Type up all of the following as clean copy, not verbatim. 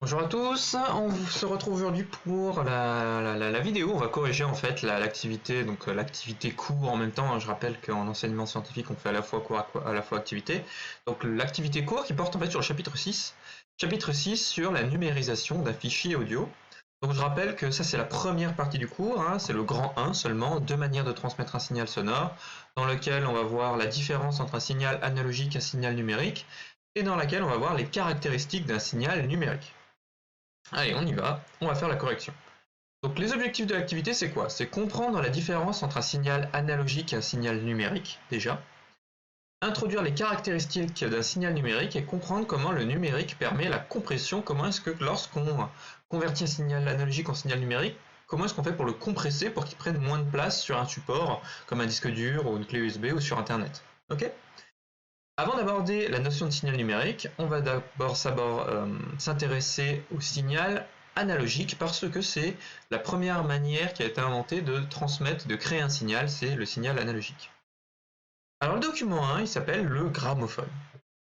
Bonjour à tous, on se retrouve aujourd'hui pour la vidéo. On va corriger en fait l'activité, donc l'activité cours en même temps. Je rappelle qu'en enseignement scientifique on fait à la fois cours à la fois activité. Donc l'activité cours qui porte en fait sur le chapitre 6. Chapitre 6 sur la numérisation d'un fichier audio. Donc je rappelle que ça c'est la première partie du cours, hein, c'est le grand 1 seulement, deux manières de transmettre un signal sonore, dans lequel on va voir la différence entre un signal analogique et un signal numérique, et dans laquelle on va voir les caractéristiques d'un signal numérique. Allez, on y va, on va faire la correction. Donc les objectifs de l'activité, c'est quoi? C'est comprendre la différence entre un signal analogique et un signal numérique, déjà. Introduire les caractéristiques d'un signal numérique et comprendre comment le numérique permet la compression. Comment est-ce que lorsqu'on convertit un signal analogique en signal numérique, comment est-ce qu'on fait pour le compresser pour qu'il prenne moins de place sur un support, comme un disque dur ou une clé USB ou sur Internet. Ok? Avant d'aborder la notion de signal numérique, on va d'abord s'intéresser au signal analogique parce que c'est la première manière qui a été inventée de transmettre, de créer un signal, c'est le signal analogique. Alors le document 1, il s'appelle le gramophone.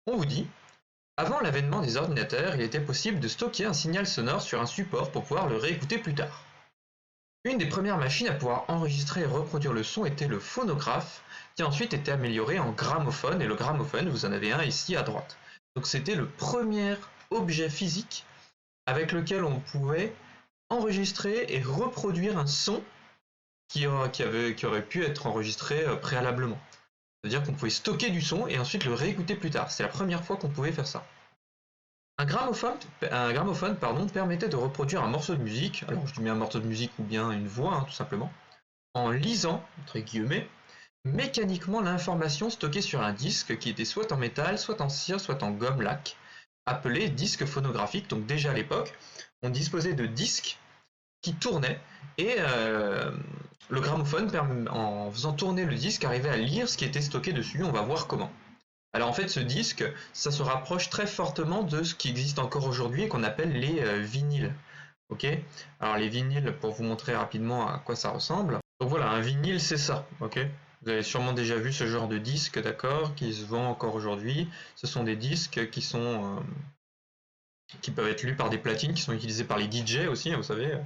On vous dit, avant l'avènement des ordinateurs, il était possible de stocker un signal sonore sur un support pour pouvoir le réécouter plus tard. Une des premières machines à pouvoir enregistrer et reproduire le son était le phonographe, qui a ensuite été amélioré en gramophone, et le gramophone, vous en avez un ici à droite. Donc c'était le premier objet physique avec lequel on pouvait enregistrer et reproduire un son qui aurait pu être enregistré préalablement. C'est-à-dire qu'on pouvait stocker du son et ensuite le réécouter plus tard. C'est la première fois qu'on pouvait faire ça. Un gramophone permettait de reproduire un morceau de musique, alors je dis bien un morceau de musique ou bien une voix, hein, tout simplement, en lisant, entre guillemets, mécaniquement l'information stockée sur un disque qui était soit en métal, soit en cire, soit en gomme laque, appelé disque phonographique. Donc déjà à l'époque, on disposait de disques qui tournaient et le gramophone, en faisant tourner le disque, arrivait à lire ce qui était stocké dessus. On va voir comment. Alors en fait, ce disque, ça se rapproche très fortement de ce qui existe encore aujourd'hui et qu'on appelle les vinyles. Ok. Alors les vinyles, pour vous montrer rapidement à quoi ça ressemble. Donc voilà, un vinyle, c'est ça. Ok. Vous avez sûrement déjà vu ce genre de disque, d'accord, qui se vend encore aujourd'hui. Ce sont des disques qui peuvent être lus par des platines, qui sont utilisées par les DJ aussi, hein, vous savez.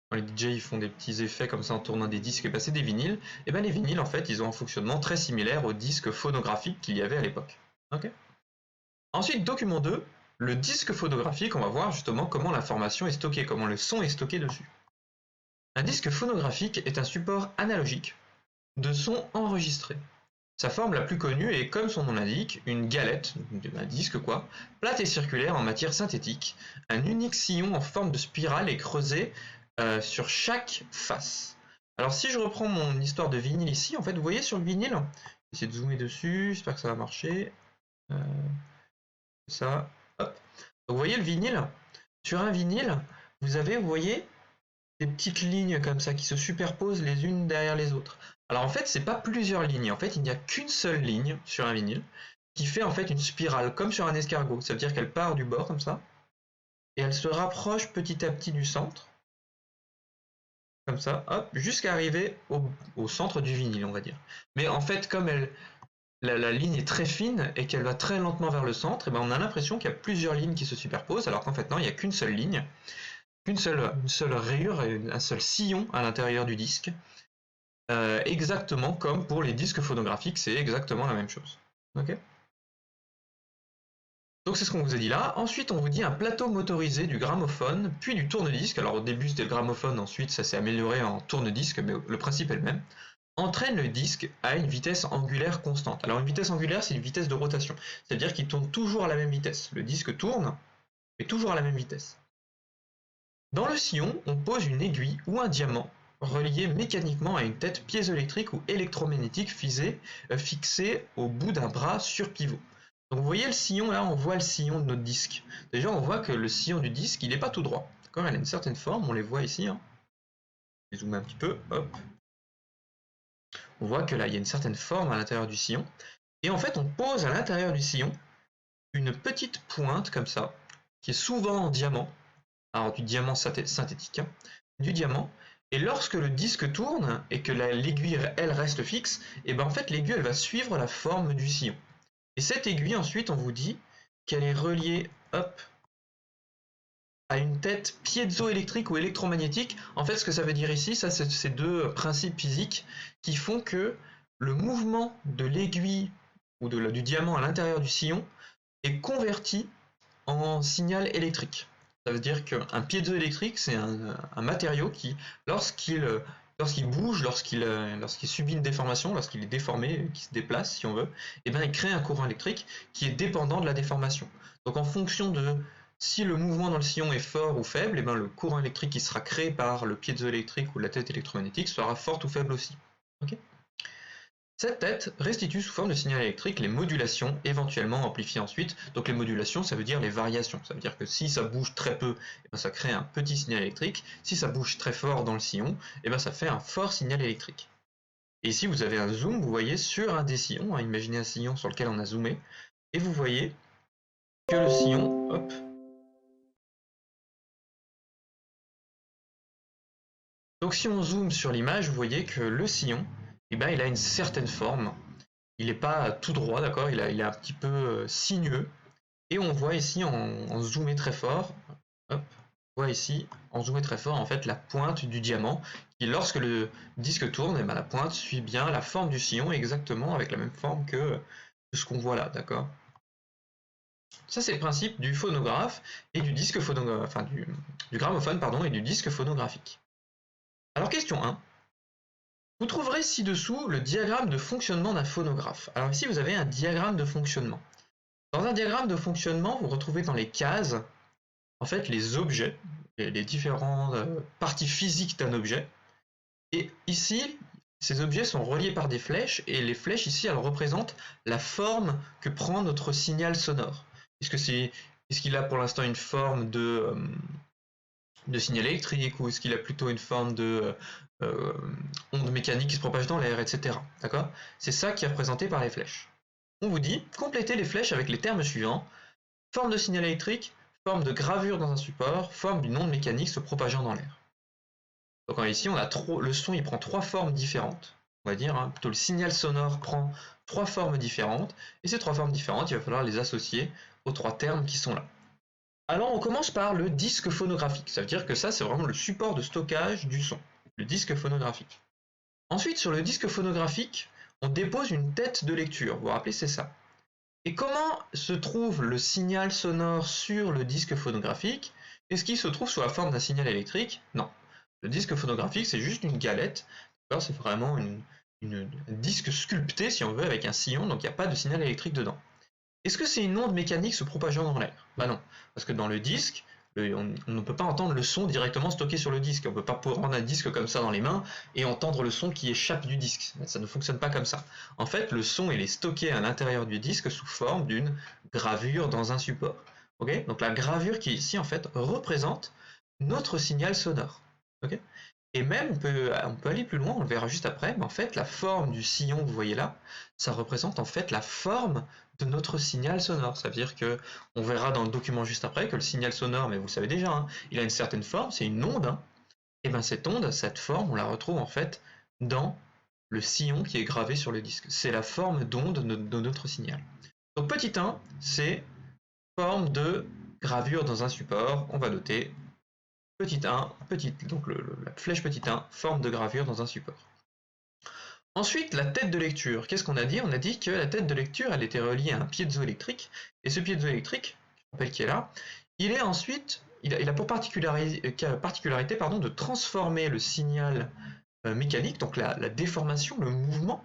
Quand les DJ ils font des petits effets comme ça en tournant des disques et passer des vinyles, et bien les vinyles en fait ils ont un fonctionnement très similaire aux disques phonographiques qu'il y avait à l'époque. Okay. Ensuite, document 2, le disque phonographique, on va voir justement comment l'information est stockée, comment le son est stocké dessus. Un disque phonographique est un support analogique de son enregistré. Sa forme la plus connue est, comme son nom l'indique, une galette, un disque quoi, plate et circulaire en matière synthétique. Un unique sillon en forme de spirale est creusé sur chaque face. Alors si je reprends mon histoire de vinyle ici, en fait vous voyez sur le vinyle, je vais essayer de zoomer dessus, j'espère que ça va marcher. Ça, hop. Donc vous voyez le vinyle, sur un vinyle, vous voyez, des petites lignes comme ça qui se superposent les unes derrière les autres. Alors en fait, c'est pas plusieurs lignes, en fait, il n'y a qu'une seule ligne sur un vinyle qui fait en fait une spirale, comme sur un escargot. Ça veut dire qu'elle part du bord comme ça, et elle se rapproche petit à petit du centre, comme ça, hop, jusqu'à arriver au centre du vinyle, on va dire. Mais en fait, comme la ligne est très fine et qu'elle va très lentement vers le centre, et ben on a l'impression qu'il y a plusieurs lignes qui se superposent, alors qu'en fait non, il n'y a qu'une seule ligne, une seule rayure et un seul sillon à l'intérieur du disque. Exactement comme pour les disques phonographiques, c'est exactement la même chose. Okay. Donc c'est ce qu'on vous a dit là. Ensuite, on vous dit un plateau motorisé du gramophone, puis du tourne-disque. Alors au début c'était le gramophone, ensuite ça s'est amélioré en tourne-disque, mais le principe est le même. Entraîne le disque à une vitesse angulaire constante. Alors une vitesse angulaire, c'est une vitesse de rotation. C'est-à-dire qu'il tourne toujours à la même vitesse. Le disque tourne, mais toujours à la même vitesse. Dans le sillon, on pose une aiguille ou un diamant relié mécaniquement à une tête piézoélectrique ou électromagnétique fixée au bout d'un bras sur pivot. Donc vous voyez le sillon, là on voit le sillon de notre disque. Déjà on voit que le sillon du disque, il n'est pas tout droit. D'accord, il a une certaine forme, on les voit ici. Hein. Je vais zoomer un petit peu, hop. On voit que là, il y a une certaine forme à l'intérieur du sillon. Et en fait, on pose à l'intérieur du sillon une petite pointe comme ça, qui est souvent en diamant. Alors du diamant synthétique, hein, du diamant. Et lorsque le disque tourne et que l'aiguille, elle, reste fixe, et ben en fait, l'aiguille, elle va suivre la forme du sillon. Et cette aiguille, ensuite, on vous dit qu'elle est reliée, hop, a une tête piézoélectrique ou électromagnétique. En fait, ce que ça veut dire ici, ça c'est ces deux principes physiques qui font que le mouvement de l'aiguille ou du diamant à l'intérieur du sillon est converti en signal électrique. Ça veut dire qu'un piézoélectrique, c'est un matériau qui, lorsqu'il bouge, lorsqu'il subit une déformation, lorsqu'il est déformé, qui se déplace si on veut, et bien il crée un courant électrique qui est dépendant de la déformation. Donc en fonction de si le mouvement dans le sillon est fort ou faible, et bien le courant électrique qui sera créé par le piézoélectrique ou la tête électromagnétique sera forte ou faible aussi. Okay. Cette tête restitue sous forme de signal électrique les modulations, éventuellement amplifiées ensuite. Donc les modulations, ça veut dire les variations. Ça veut dire que si ça bouge très peu, et bien ça crée un petit signal électrique. Si ça bouge très fort dans le sillon, et bien ça fait un fort signal électrique. Et ici, vous avez un zoom, vous voyez sur un des sillons. Imaginez un sillon sur lequel on a zoomé. Et vous voyez que le sillon, hop, donc si on zoome sur l'image, vous voyez que le sillon, eh ben, il a une certaine forme. Il n'est pas tout droit, d'accord, il est un petit peu sinueux. Et on voit ici en zoomé très fort, hop, on voit ici en zoomé très fort en fait la pointe du diamant qui, lorsque le disque tourne, eh ben, la pointe suit bien la forme du sillon exactement avec la même forme que ce qu'on voit là, d'accord. Ça c'est le principe du phonographe et du disque phonographe, enfin du gramophone pardon et du disque phonographique. Alors question 1. Vous trouverez ci-dessous le diagramme de fonctionnement d'un phonographe. Alors ici vous avez un diagramme de fonctionnement. Dans un diagramme de fonctionnement, vous retrouvez dans les cases en fait les objets, les différentes parties physiques d'un objet. Et ici, ces objets sont reliés par des flèches et les flèches ici elles représentent la forme que prend notre signal sonore. Est-ce qu'il a pour l'instant une forme de signal électrique ou est-ce qu'il a plutôt une forme de onde mécanique qui se propage dans l'air, etc. D'accord ? C'est ça qui est représenté par les flèches. On vous dit, complétez les flèches avec les termes suivants. Forme de signal électrique, forme de gravure dans un support, forme d'une onde mécanique se propageant dans l'air. Donc ici, on a le son, il prend trois formes différentes. On va dire, plutôt le signal sonore prend trois formes différentes. Et ces trois formes différentes, il va falloir les associer aux trois termes qui sont là. Alors on commence par le disque phonographique, ça veut dire que ça c'est vraiment le support de stockage du son, le disque phonographique. Ensuite sur le disque phonographique, on dépose une tête de lecture, vous vous rappelez c'est ça. Et comment se trouve le signal sonore sur le disque phonographique? Est-ce qu'il se trouve sous la forme d'un signal électrique? Non. Le disque phonographique c'est juste une galette, c'est vraiment un disque sculpté si on veut avec un sillon, donc il n'y a pas de signal électrique dedans. Est-ce que c'est une onde mécanique se propageant dans l'air? Bah non, parce que dans le disque, on ne peut pas entendre le son directement stocké sur le disque. On ne peut pas prendre un disque comme ça dans les mains et entendre le son qui échappe du disque. Ça ne fonctionne pas comme ça. En fait, le son il est stocké à l'intérieur du disque sous forme d'une gravure dans un support. Okay, donc la gravure qui ici en fait représente notre signal sonore. Okay, et même on peut aller plus loin, on le verra juste après, mais en fait la forme du sillon que vous voyez là, ça représente en fait la forme de notre signal sonore. Ça veut dire que, on verra dans le document juste après, que le signal sonore, mais vous le savez déjà, il a une certaine forme, c'est une onde, et bien cette onde, cette forme, on la retrouve en fait dans le sillon qui est gravé sur le disque. C'est la forme d'onde de notre signal. Donc petit 1, c'est forme de gravure dans un support, on va noter petit 1, donc la flèche petit 1, forme de gravure dans un support. Ensuite, la tête de lecture. Qu'est-ce qu'on a dit? On a dit que la tête de lecture, elle était reliée à un piézoélectrique. Et ce piézoélectrique, je rappelle qu'il est là, il est ensuite, il a pour particularité de transformer le signal mécanique, donc la déformation, le mouvement,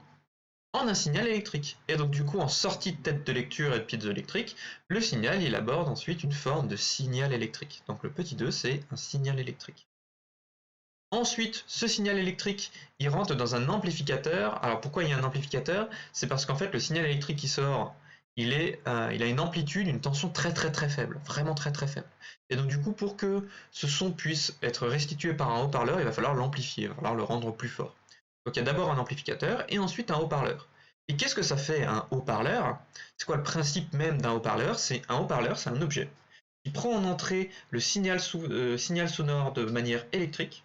en un signal électrique. Et donc du coup, en sortie de tête de lecture et de piézoélectrique, le signal, il aborde ensuite une forme de signal électrique. Donc le petit 2, c'est un signal électrique. Ensuite, ce signal électrique, il rentre dans un amplificateur. Alors pourquoi il y a un amplificateur? C'est parce qu'en fait, le signal électrique qui sort, il a une amplitude, une tension très faible, vraiment très faible. Et donc du coup, pour que ce son puisse être restitué par un haut-parleur, il va falloir l'amplifier, il va falloir le rendre plus fort. Donc il y a d'abord un amplificateur et ensuite un haut-parleur. Et qu'est-ce que ça fait un haut-parleur? C'est quoi le principe même d'un haut-parleur? Un haut-parleur, c'est un objet qui prend en entrée le signal sonore de manière électrique,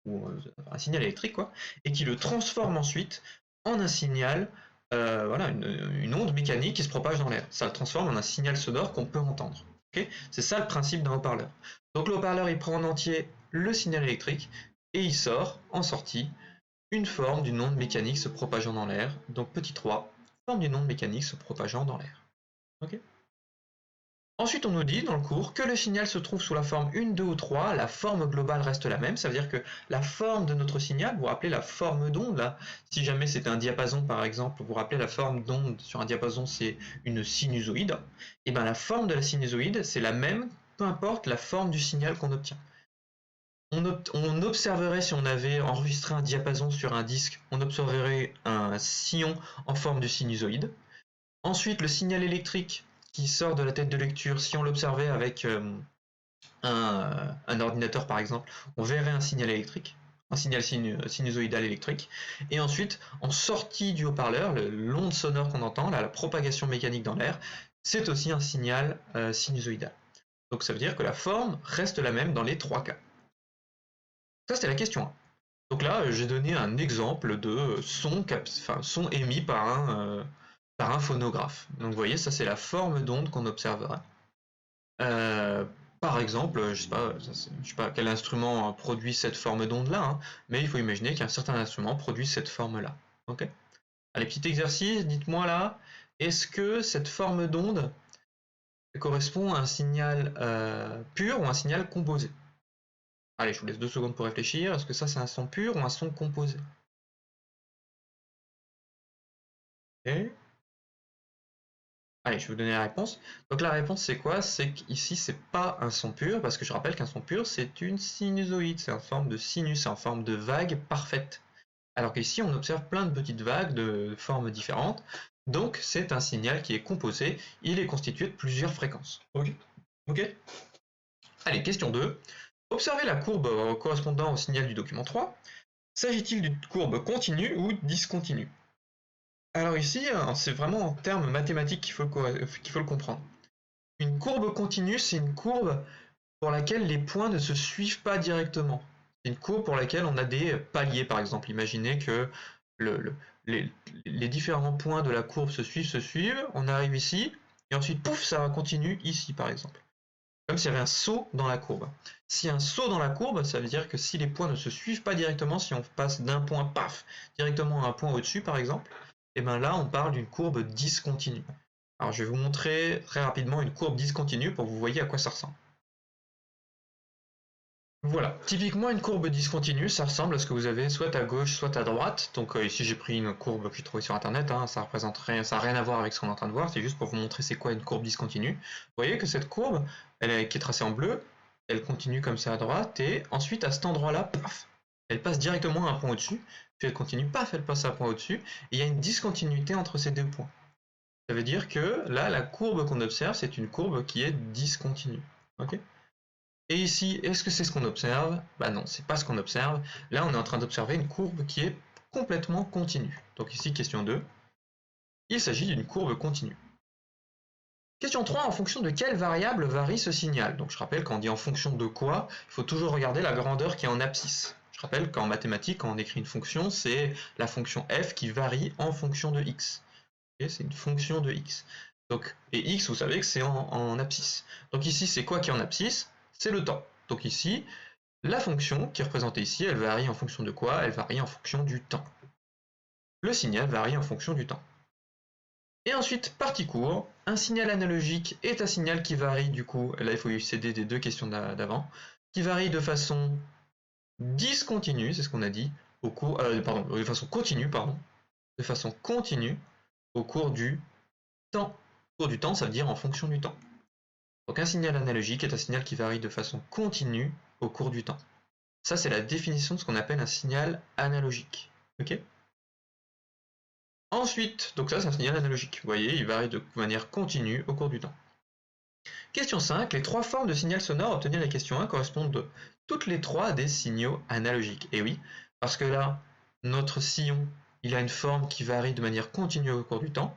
ou un signal électrique, quoi, et qui le transforme ensuite en un signal, voilà, une onde mécanique qui se propage dans l'air. Ça le transforme en un signal sonore qu'on peut entendre. Okay, c'est ça le principe d'un haut-parleur. Donc le haut-parleur, il prend en entier le signal électrique et il sort en sortie une forme d'une onde mécanique se propageant dans l'air. Donc petit 3, forme d'une onde mécanique se propageant dans l'air. Okay. Ensuite, on nous dit dans le cours que le signal se trouve sous la forme 1, 2 ou 3, la forme globale reste la même, ça veut dire que la forme de notre signal, vous vous rappelez la forme d'onde, là, si jamais c'était un diapason par exemple, vous vous rappelez la forme d'onde sur un diapason, c'est une sinusoïde, et bien la forme de la sinusoïde, c'est la même, peu importe la forme du signal qu'on obtient. On observerait, si on avait enregistré un diapason sur un disque, on observerait un sillon en forme de sinusoïde. Ensuite, le signal électrique qui sort de la tête de lecture, si on l'observait avec un ordinateur par exemple, on verrait un signal électrique, un signal sinusoïdal électrique. Et ensuite, en sortie du haut-parleur, l'onde sonore qu'on entend, là, la propagation mécanique dans l'air, c'est aussi un signal sinusoïdal. Donc ça veut dire que la forme reste la même dans les trois cas. Ça, c'était la question 1. Donc là, j'ai donné un exemple de son émis par un phonographe. Donc vous voyez, ça c'est la forme d'onde qu'on observera. Par exemple, je sais pas quel instrument produit cette forme d'onde-là, hein, mais il faut imaginer qu'un certain instrument produit cette forme-là. Ok. Allez, petit exercice, dites-moi là, est-ce que cette forme d'onde correspond à un signal pur ou un signal composé? Allez, je vous laisse 2 secondes pour réfléchir. Est-ce que ça c'est un son pur ou un son composé? Okay. Allez, je vais vous donner la réponse. Donc la réponse c'est quoi? C'est qu'ici c'est pas un son pur, parce que je rappelle qu'un son pur c'est une sinusoïde, c'est en forme de sinus, c'est en forme de vague parfaite. Alors qu'ici on observe plein de petites vagues de formes différentes, donc c'est un signal qui est composé, il est constitué de plusieurs fréquences. Ok. Ok. Allez, question 2. Observez la courbe correspondant au signal du document 3. S'agit-il d'une courbe continue ou discontinue? Alors ici, c'est vraiment en termes mathématiques qu'il faut le comprendre. Une courbe continue, c'est une courbe pour laquelle les points ne se suivent pas directement. C'est une courbe pour laquelle on a des paliers, par exemple. Imaginez que les différents points de la courbe se suivent, on arrive ici, et ensuite, pouf, ça continue ici, par exemple. Comme s'il y avait un saut dans la courbe. S'il y a un saut dans la courbe, ça veut dire que si les points ne se suivent pas directement, si on passe d'un point, paf, directement à un point au-dessus, par exemple, et bien là, on parle d'une courbe discontinue. Alors, je vais vous montrer très rapidement une courbe discontinue pour que vous voyez à quoi ça ressemble. Voilà, typiquement une courbe discontinue, ça ressemble à ce que vous avez soit à gauche, soit à droite. Donc ici j'ai pris une courbe que j'ai trouvée sur internet, hein, ça n'a rien à voir avec ce qu'on est en train de voir, c'est juste pour vous montrer c'est quoi une courbe discontinue. Vous voyez que cette courbe, qui est tracée en bleu, elle continue comme ça à droite, et ensuite à cet endroit-là, paf, elle passe directement à un point au-dessus, puis elle continue, paf, elle passe à un point au-dessus, et il y a une discontinuité entre ces deux points. Ça veut dire que là, la courbe qu'on observe, c'est une courbe qui est discontinue. Ok. Et ici, est-ce que c'est ce qu'on observe? Bah non, c'est pas ce qu'on observe. Là, on est en train d'observer une courbe qui est complètement continue. Donc ici, question 2. Il s'agit d'une courbe continue. Question 3, en fonction de quelle variable varie ce signal? Donc je rappelle, quand on dit en fonction de quoi, il faut toujours regarder la grandeur qui est en abscisse. Je rappelle qu'en mathématiques, quand on écrit une fonction, c'est la fonction f qui varie en fonction de x. C'est une fonction de x. Donc, et x, vous savez que c'est en abscisse. Donc ici, c'est quoi qui est en abscisse? C'est le temps. Donc ici, la fonction qui est représentée ici, elle varie en fonction de quoi? Elle varie en fonction du temps. Le signal varie en fonction du temps. Et ensuite, partie court, un signal analogique est un signal qui varie du coup, là il faut y céder des 2 questions d'avant, qui varie de façon discontinue, c'est ce qu'on a dit, de façon continue, de façon continue au cours du temps. Au cours du temps, ça veut dire en fonction du temps. Donc un signal analogique est un signal qui varie de façon continue au cours du temps. Ça, c'est la définition de ce qu'on appelle un signal analogique. Ok. Ensuite, donc ça, c'est un signal analogique. Vous voyez, il varie de manière continue au cours du temps. Question 5. Les 3 formes de signal sonore obtenues à la question 1 correspondent toutes les 3 à des signaux analogiques. Et oui, parce que là, notre sillon, il a une forme qui varie de manière continue au cours du temps.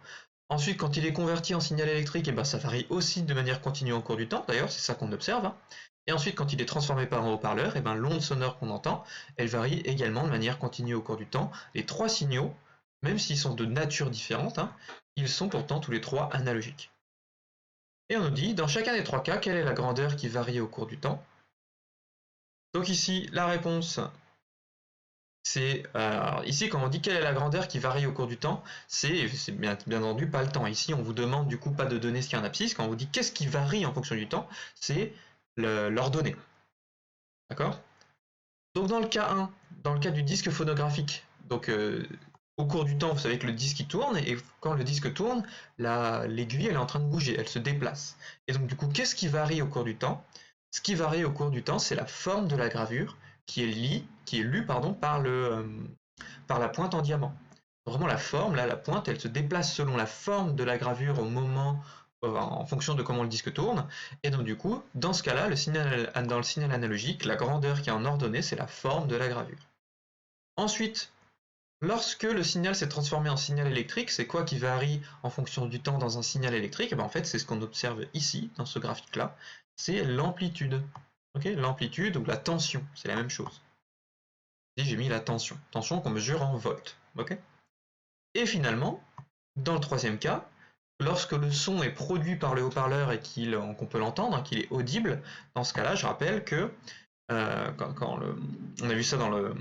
Ensuite, quand il est converti en signal électrique, ça varie aussi de manière continue au cours du temps. D'ailleurs, c'est ça qu'on observe. Hein. Et ensuite, quand il est transformé par un haut-parleur, l'onde sonore qu'on entend, elle varie également de manière continue au cours du temps. Les 3 signaux, même s'ils sont de nature différente, hein, ils sont pourtant tous les 3 analogiques. Et on nous dit, dans chacun des 3 cas, quelle est la grandeur qui varie au cours du temps? Donc ici, la réponse, c'est... ici, quand on dit quelle est la grandeur qui varie au cours du temps, c'est bien entendu pas le temps. Ici, on vous demande du coup pas de donner ce qu'il y a en abscisse. Quand on vous dit qu'est-ce qui varie en fonction du temps, c'est l'ordonnée. D'accord? Donc dans le cas 1, dans le cas du disque phonographique, donc au cours du temps, vous savez que le disque il tourne, et quand le disque tourne, l'aiguille elle est en train de bouger, elle se déplace. Et donc du coup, qu'est-ce qui varie au cours du temps? Ce qui varie au cours du temps, c'est la forme de la gravure qui est lue pardon, par la pointe en diamant. Vraiment la forme, là, la pointe, elle se déplace selon la forme de la gravure au moment, en fonction de comment le disque tourne. Et donc du coup, dans ce cas-là, dans le signal analogique, la grandeur qui est en ordonnée, c'est la forme de la gravure. Ensuite, lorsque le signal s'est transformé en signal électrique, c'est quoi qui varie en fonction du temps dans un signal électrique? Et bien en fait, c'est ce qu'on observe ici, dans ce graphique-là, c'est l'amplitude. Okay, l'amplitude ou la tension, c'est la même chose. Ici, j'ai mis la tension qu'on mesure en volts. Okay, et finalement, dans le troisième cas, lorsque le son est produit par le haut-parleur et qu'on peut l'entendre, qu'il est audible, dans ce cas-là, je rappelle que on a vu ça dans le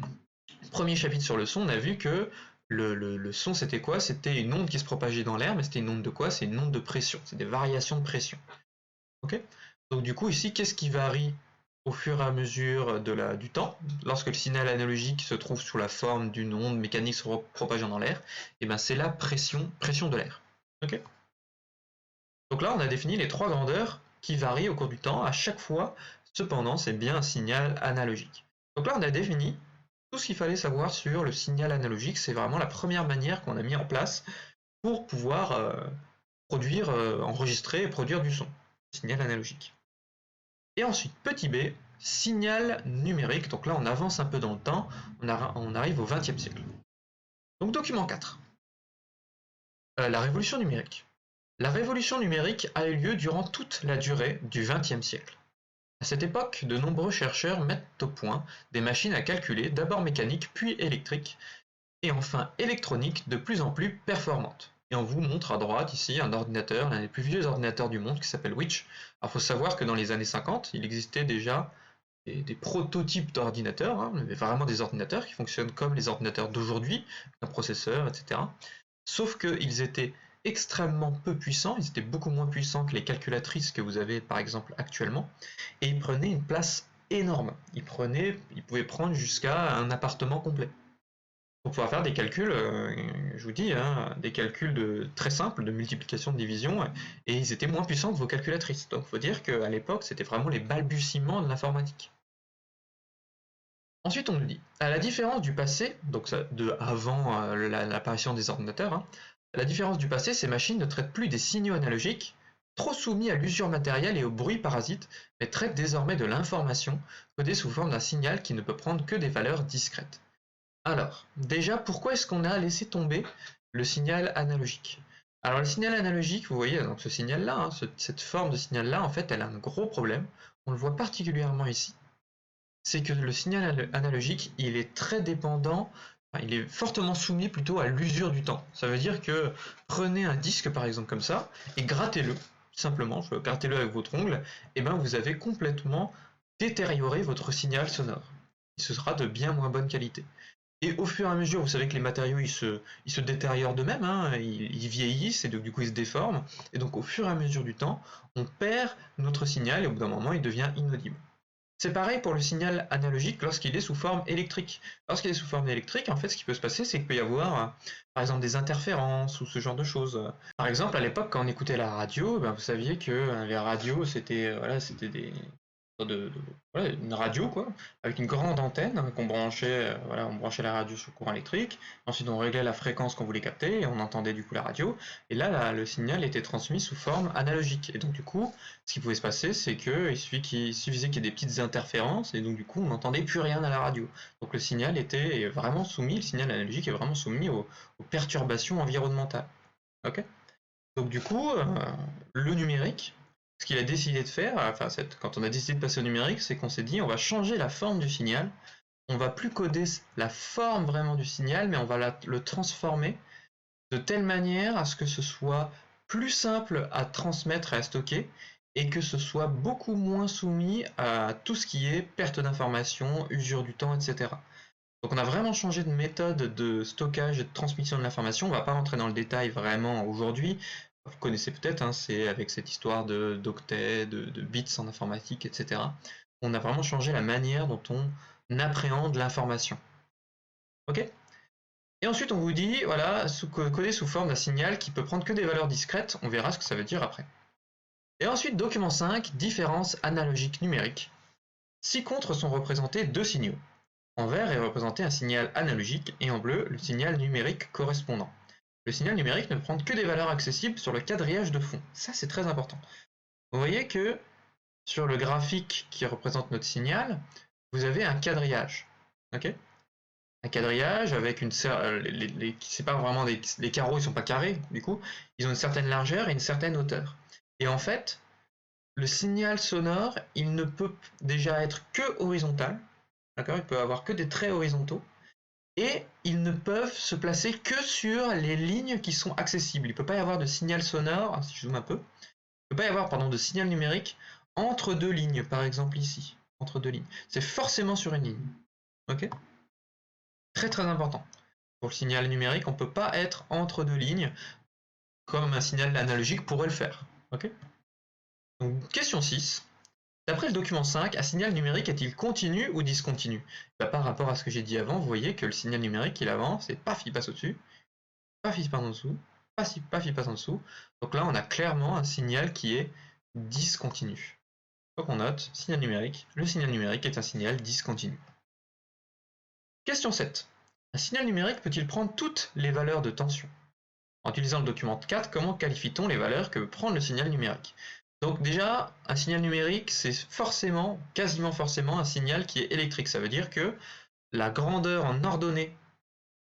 premier chapitre sur le son, on a vu que le son c'était quoi? C'était une onde qui se propageait dans l'air, mais c'était une onde de quoi? C'est une onde de pression, c'est des variations de pression. Ok? Donc du coup ici, qu'est-ce qui varie au fur et à mesure du temps, lorsque le signal analogique se trouve sous la forme d'une onde mécanique se propageant dans l'air? Et ben c'est la pression de l'air. Ok? Donc là, on a défini les 3 grandeurs qui varient au cours du temps. À chaque fois, cependant, c'est bien un signal analogique. Donc là, on a défini tout ce qu'il fallait savoir sur le signal analogique. C'est vraiment la première manière qu'on a mis en place pour pouvoir produire, enregistrer et produire du son. Signal analogique. Et ensuite, petit b, signal numérique. Donc là, on avance un peu dans le temps. On arrive au XXe siècle. Donc document 4. La révolution numérique. La révolution numérique a eu lieu durant toute la durée du XXe siècle. À cette époque, de nombreux chercheurs mettent au point des machines à calculer, d'abord mécaniques puis électriques, et enfin électroniques de plus en plus performantes. Et on vous montre à droite ici un ordinateur, l'un des plus vieux ordinateurs du monde qui s'appelle Witch. Alors il faut savoir que dans les années 50, il existait déjà des prototypes d'ordinateurs, hein, vraiment des ordinateurs qui fonctionnent comme les ordinateurs d'aujourd'hui, un processeur, etc. Sauf qu'ils étaient extrêmement peu puissants, ils étaient beaucoup moins puissants que les calculatrices que vous avez par exemple actuellement, et ils prenaient une place énorme. Ils pouvaient prendre jusqu'à un appartement complet. Pour pouvoir faire des calculs, je vous dis, hein, des calculs très simples de multiplication, de division, et ils étaient moins puissants que vos calculatrices. Donc il faut dire qu'à l'époque, c'était vraiment les balbutiements de l'informatique. Ensuite, on nous dit, à la différence du passé, donc avant l'apparition des ordinateurs, hein, à la différence du passé, ces machines ne traitent plus des signaux analogiques, trop soumis à l'usure matérielle et au bruit parasite, mais traitent désormais de l'information, codée sous forme d'un signal qui ne peut prendre que des valeurs discrètes. Alors, déjà, pourquoi est-ce qu'on a laissé tomber le signal analogique? Alors le signal analogique, vous voyez, donc ce signal-là, hein, cette forme de signal-là, en fait, elle a un gros problème. On le voit particulièrement ici. C'est que le signal analogique, il est très dépendant, enfin, il est fortement soumis plutôt à l'usure du temps. Ça veut dire que prenez un disque par exemple comme ça et grattez-le, simplement, grattez-le avec votre ongle, et ben vous avez complètement détérioré votre signal sonore. Ce sera de bien moins bonne qualité. Et au fur et à mesure, vous savez que les matériaux ils se détériorent d'eux-mêmes, hein, ils vieillissent et donc, du coup ils se déforment. Et donc au fur et à mesure du temps, on perd notre signal et au bout d'un moment il devient inaudible. C'est pareil pour le signal analogique lorsqu'il est sous forme électrique. Lorsqu'il est sous forme électrique, en fait, ce qui peut se passer, c'est qu'il peut y avoir, par exemple, des interférences ou ce genre de choses. Par exemple, à l'époque, quand on écoutait la radio, ben, vous saviez que les radios, c'était une radio, quoi, avec une grande antenne qu'on branchait, on branchait la radio sur le courant électrique. Ensuite, on réglait la fréquence qu'on voulait capter et on entendait du coup la radio. Et là, le signal était transmis sous forme analogique. Et donc, du coup, ce qui pouvait se passer, c'est qu'il suffisait qu'il y ait des petites interférences et donc, du coup, on n'entendait plus rien à la radio. Donc, le signal était vraiment soumis, le signal analogique est vraiment soumis aux perturbations environnementales. Ok? Donc, du coup, le numérique, ce qu'il a décidé de faire, enfin, quand on a décidé de passer au numérique, c'est qu'on s'est dit on va changer la forme du signal, on va plus coder la forme vraiment du signal, mais on va le transformer de telle manière à ce que ce soit plus simple à transmettre et à stocker, et que ce soit beaucoup moins soumis à tout ce qui est perte d'information, usure du temps, etc. Donc on a vraiment changé de méthode de stockage et de transmission de l'information. On ne va pas rentrer dans le détail vraiment aujourd'hui. Vous connaissez peut-être, hein, c'est avec cette histoire d'octets, de bits en informatique, etc. On a vraiment changé la manière dont on appréhende l'information. Ok ? Et ensuite on vous dit, voilà, codé sous forme d'un signal qui peut prendre que des valeurs discrètes. On verra ce que ça veut dire après. Et ensuite, document 5, différence analogique numérique. 6 contres sont représentés 2 signaux. En vert est représenté un signal analogique et en bleu le signal numérique correspondant. Le signal numérique ne prend que des valeurs accessibles sur le quadrillage de fond. Ça, c'est très important. Vous voyez que sur le graphique qui représente notre signal, vous avez un quadrillage. Okay, un quadrillage avec une... c'est pas vraiment les carreaux, ils sont pas carrés, du coup. Ils ont une certaine largeur et une certaine hauteur. Et en fait, le signal sonore, il ne peut déjà être que horizontal. D'accord, il peut avoir que des traits horizontaux. Et ils ne peuvent se placer que sur les lignes qui sont accessibles. Il ne peut pas y avoir de signal sonore, si je zoome un peu, il ne peut pas y avoir de signal numérique entre deux lignes, par exemple ici, entre deux lignes. C'est forcément sur une ligne. Ok ? Très très important. Pour le signal numérique, on ne peut pas être entre deux lignes, comme un signal analogique pourrait le faire. Ok ? Donc, question 6. D'après le document 5, un signal numérique est-il continu ou discontinu? Par rapport à ce que j'ai dit avant, vous voyez que le signal numérique il avance et paf, il passe au-dessus, paf, il passe en dessous, paf, il passe en dessous. Donc là, on a clairement un signal qui est discontinu. Donc on note, signal numérique, le signal numérique est un signal discontinu. Question 7. Un signal numérique peut-il prendre toutes les valeurs de tension? En utilisant le document 4, comment qualifie-t-on les valeurs que peut prendre le signal numérique? Donc déjà, un signal numérique, c'est forcément, quasiment forcément, un signal qui est électrique. Ça veut dire que la grandeur en ordonnée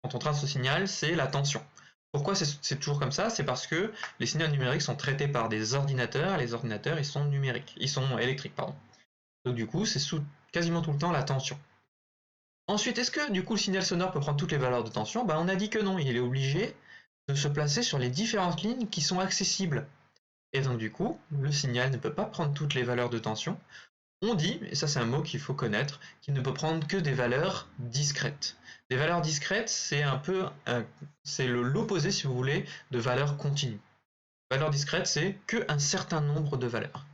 quand on trace ce signal, c'est la tension. Pourquoi c'est toujours comme ça? C'est parce que les signaux numériques sont traités par des ordinateurs, et les ordinateurs, ils sont numériques, ils sont électriques, pardon. Donc du coup, c'est quasiment tout le temps la tension. Ensuite, est-ce que du coup le signal sonore peut prendre toutes les valeurs de tension? On a dit que non, il est obligé de se placer sur les différentes lignes qui sont accessibles. Et donc du coup, le signal ne peut pas prendre toutes les valeurs de tension. On dit, et ça c'est un mot qu'il faut connaître, qu'il ne peut prendre que des valeurs discrètes. Des valeurs discrètes, c'est un peu, c'est l'opposé si vous voulez, de valeurs continues. Valeur discrète, c'est qu'un certain nombre de valeurs.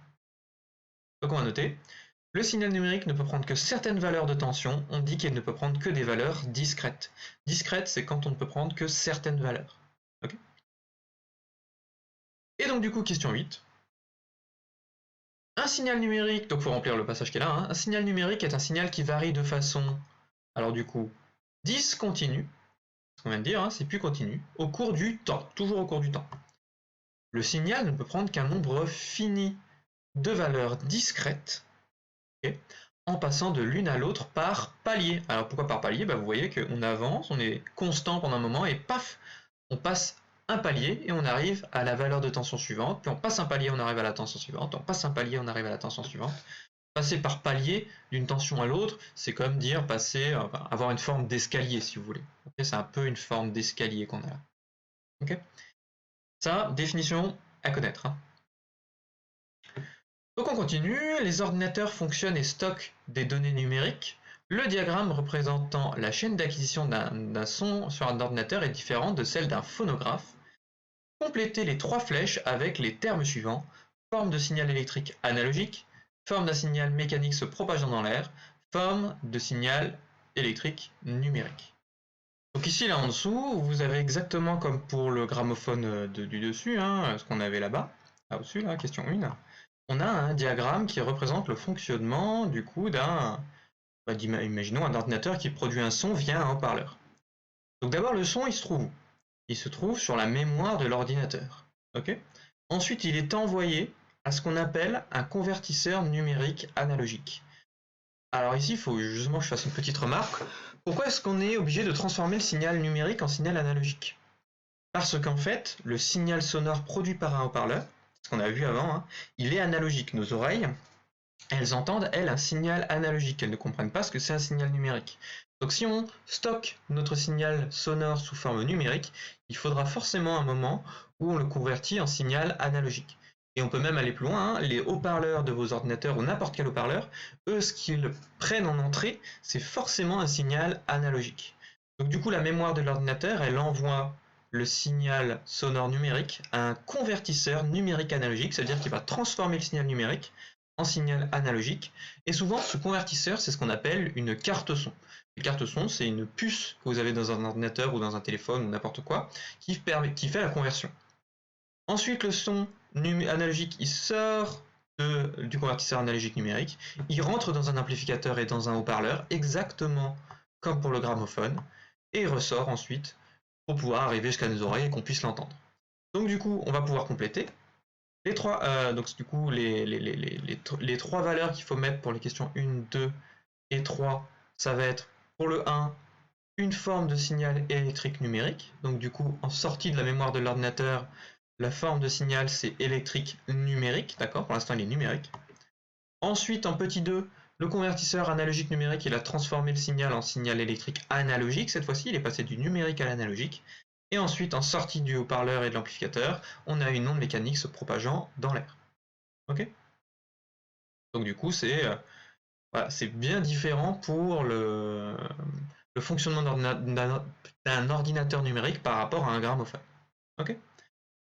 Donc on va noter, le signal numérique ne peut prendre que certaines valeurs de tension, on dit qu'il ne peut prendre que des valeurs discrètes. Discrète, c'est quand on ne peut prendre que certaines valeurs. Okay. Et donc du coup, question 8. Un signal numérique, donc il faut remplir le passage qui est là, hein. Un signal numérique est un signal qui varie de façon, alors du coup, discontinue, ce qu'on vient de dire, hein, c'est plus continu, au cours du temps, toujours au cours du temps. Le signal ne peut prendre qu'un nombre fini de valeurs discrètes, okay, en passant de l'une à l'autre par palier. Alors pourquoi par palier? Vous voyez qu'on avance, on est constant pendant un moment, et paf, on passe un palier et on arrive à la valeur de tension suivante, puis on passe un palier, on arrive à la tension suivante, on passe un palier, on arrive à la tension suivante. Passer par palier d'une tension à l'autre, c'est comme dire passer, avoir une forme d'escalier si vous voulez. Okay, c'est un peu une forme d'escalier qu'on a là. Okay, ça, définition à connaître. Hein. Donc on continue, les ordinateurs fonctionnent et stockent des données numériques. Le diagramme représentant la chaîne d'acquisition d'un son sur un ordinateur est différent de celle d'un phonographe. Complétez les 3 flèches avec les termes suivants. Forme de signal électrique analogique, forme d'un signal mécanique se propageant dans l'air, forme de signal électrique numérique. Donc ici, là en dessous, vous avez exactement comme pour le gramophone du dessus, hein, ce qu'on avait là-bas, là-dessus, là, question 1. On a un diagramme qui représente le fonctionnement du coup d'un, imaginons un ordinateur qui produit un son via un haut-parleur. Donc d'abord le son il se trouve où? Il se trouve sur la mémoire de l'ordinateur. Okay, ensuite il est envoyé à ce qu'on appelle un convertisseur numérique analogique. Alors ici il faut justement que je fasse une petite remarque. Pourquoi est-ce qu'on est obligé de transformer le signal numérique en signal analogique? Parce qu'en fait le signal sonore produit par un haut-parleur, ce qu'on a vu avant, hein, il est analogique. Nos oreilles, elles entendent, elles, un signal analogique. Elles ne comprennent pas ce que c'est un signal numérique. Donc si on stocke notre signal sonore sous forme numérique, il faudra forcément un moment où on le convertit en signal analogique. Et on peut même aller plus loin, hein, les haut-parleurs de vos ordinateurs ou n'importe quel haut-parleur, eux, ce qu'ils prennent en entrée, c'est forcément un signal analogique. Donc du coup, la mémoire de l'ordinateur, elle envoie le signal sonore numérique à un convertisseur numérique analogique, c'est-à-dire qu'il va transformer le signal numérique en signal analogique. Et souvent, ce convertisseur, c'est ce qu'on appelle une carte son. Une carte son, c'est une puce que vous avez dans un ordinateur ou dans un téléphone ou n'importe quoi, qui fait la conversion. Ensuite, le son analogique, il sort du convertisseur analogique numérique, il rentre dans un amplificateur et dans un haut-parleur, exactement comme pour le gramophone, et il ressort ensuite pour pouvoir arriver jusqu'à nos oreilles et qu'on puisse l'entendre. Donc du coup, on va pouvoir compléter. Les trois, donc du coup, les trois valeurs qu'il faut mettre pour les questions 1, 2 et 3, ça va être pour le 1, une forme de signal électrique numérique. Donc du coup, en sortie de la mémoire de l'ordinateur, la forme de signal c'est électrique numérique, d'accord? Pour l'instant il est numérique. Ensuite, en petit 2, le convertisseur analogique numérique, il a transformé le signal en signal électrique analogique. Cette fois-ci, il est passé du numérique à l'analogique. Et ensuite, en sortie du haut-parleur et de l'amplificateur, on a une onde mécanique se propageant dans l'air. Ok? Donc du coup, voilà, c'est bien différent pour le fonctionnement d'un ordinateur numérique par rapport à un gramophone. Ok?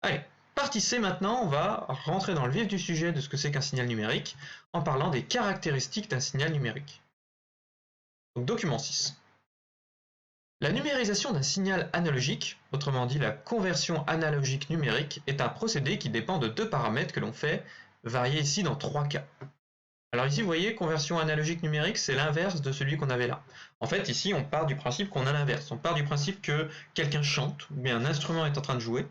Allez, partie C maintenant, on va rentrer dans le vif du sujet de ce que c'est qu'un signal numérique en parlant des caractéristiques d'un signal numérique. Donc document 6. La numérisation d'un signal analogique, autrement dit la conversion analogique numérique, est un procédé qui dépend de deux paramètres que l'on fait varier ici dans trois cas. Alors ici, vous voyez, conversion analogique numérique, c'est l'inverse de celui qu'on avait là. En fait, ici, on part du principe qu'on a l'inverse. On part du principe que quelqu'un chante, ou bien un instrument est en train de jouer,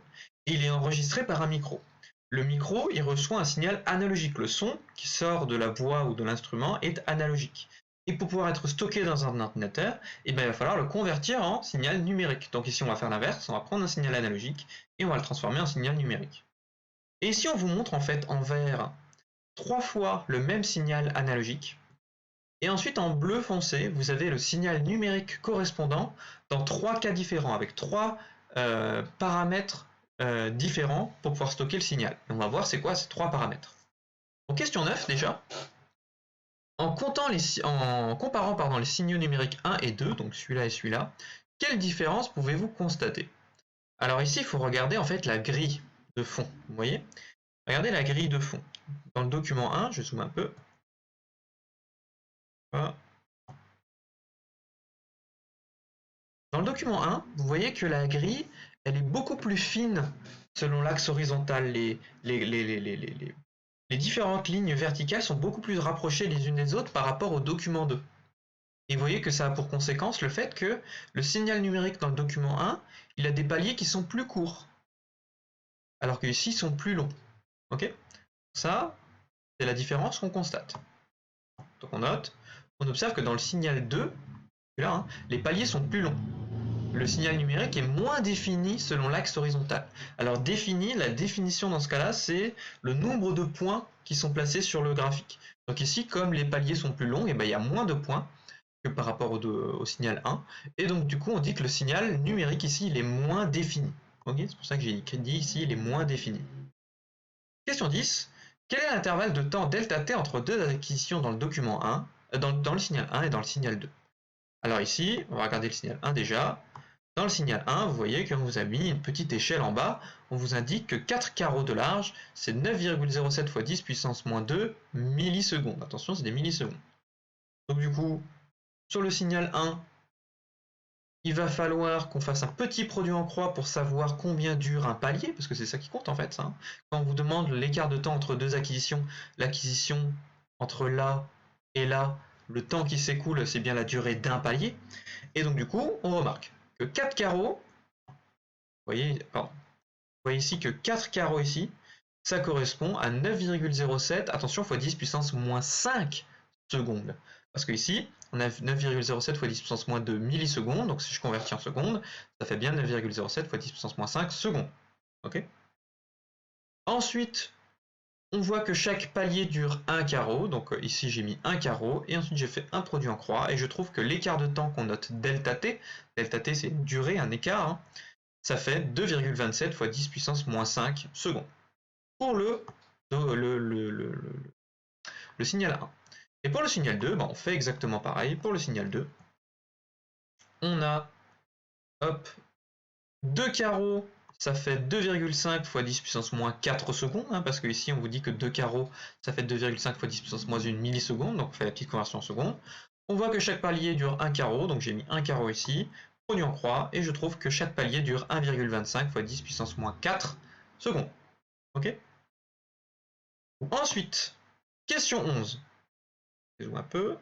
et il est enregistré par un micro. Le micro, il reçoit un signal analogique. Le son qui sort de la voix ou de l'instrument est analogique. Et pour pouvoir être stocké dans un ordinateur, il va falloir le convertir en signal numérique. Donc ici, on va faire l'inverse, on va prendre un signal analogique et on va le transformer en signal numérique. Et ici, on vous montre en fait en vert 3 fois le même signal analogique. Et ensuite, en bleu foncé, vous avez le signal numérique correspondant dans 3 cas différents, avec 3 paramètres différents pour pouvoir stocker le signal. Et on va voir c'est quoi ces 3 paramètres. Donc question 9 déjà. En comparant les signaux numériques 1 et 2, donc celui-là et celui-là, quelle différence pouvez-vous constater? Alors ici, il faut regarder en fait la grille de fond. Vous voyez? Regardez la grille de fond. Dans le document 1, je zoome un peu. Voilà. Dans le document 1, vous voyez que la grille, elle est beaucoup plus fine selon l'axe horizontal. Les différentes lignes verticales sont beaucoup plus rapprochées les unes des autres par rapport au document 2. Et vous voyez que ça a pour conséquence le fait que le signal numérique dans le document 1, il a des paliers qui sont plus courts, alors que ici ils sont plus longs. Ok? Ça, c'est la différence qu'on constate. Donc on note, on observe que dans le signal 2, là, hein, les paliers sont plus longs. Le signal numérique est moins défini selon l'axe horizontal. Alors défini, la définition dans ce cas-là, c'est le nombre de points qui sont placés sur le graphique. Donc ici, comme les paliers sont plus longs, et ben, il y a moins de points que par rapport au signal 1. Et donc du coup, on dit que le signal numérique ici, il est moins défini. Okay, c'est pour ça que j'ai dit ici, il est moins défini. Question 10. Quel est l'intervalle de temps ΔT entre deux acquisitions dans le document 1, dans le signal 1 et dans le signal 2? Alors ici, on va regarder le signal 1 déjà. Dans le signal 1, vous voyez qu'on vous a mis une petite échelle en bas. On vous indique que 4 carreaux de large, c'est 9,07 x 10 puissance moins 2 millisecondes. Attention, c'est des millisecondes. Donc du coup, sur le signal 1, il va falloir qu'on fasse un petit produit en croix pour savoir combien dure un palier, parce que c'est ça qui compte en fait. Ça, hein. Quand on vous demande l'écart de temps entre deux acquisitions, l'acquisition entre là et là, le temps qui s'écoule, c'est bien la durée d'un palier. Et donc du coup, on remarque que 4 carreaux, vous voyez ici que 4 carreaux ici, ça correspond à 9,07, attention, x 10 puissance moins 5 secondes. Parce que ici, on a 9,07 x 10 puissance moins 2 millisecondes, donc si je convertis en secondes, ça fait bien 9,07 x 10 puissance moins 5 secondes. Ok. Ensuite, On voit que chaque palier dure un carreau, donc ici j'ai mis un carreau, et ensuite j'ai fait un produit en croix, et je trouve que l'écart de temps qu'on note ΔT c'est une durée, un écart, hein, ça fait 2,27 fois 10 puissance moins 5 secondes. Pour le signal 1. Et pour le signal 2, on fait exactement pareil. Pour le signal 2, on a, hop, 2 carreaux, ça fait 2,5 fois 10 puissance moins 4 secondes, hein, parce que ici on vous dit que 2 carreaux, ça fait 2,5 fois 10 puissance moins 1 milliseconde, donc on fait la petite conversion en secondes. On voit que chaque palier dure un carreau, donc j'ai mis un carreau ici, produit en croix, et je trouve que chaque palier dure 1,25 fois 10 puissance moins 4 secondes. Ok? Ensuite, question 11. Un peu.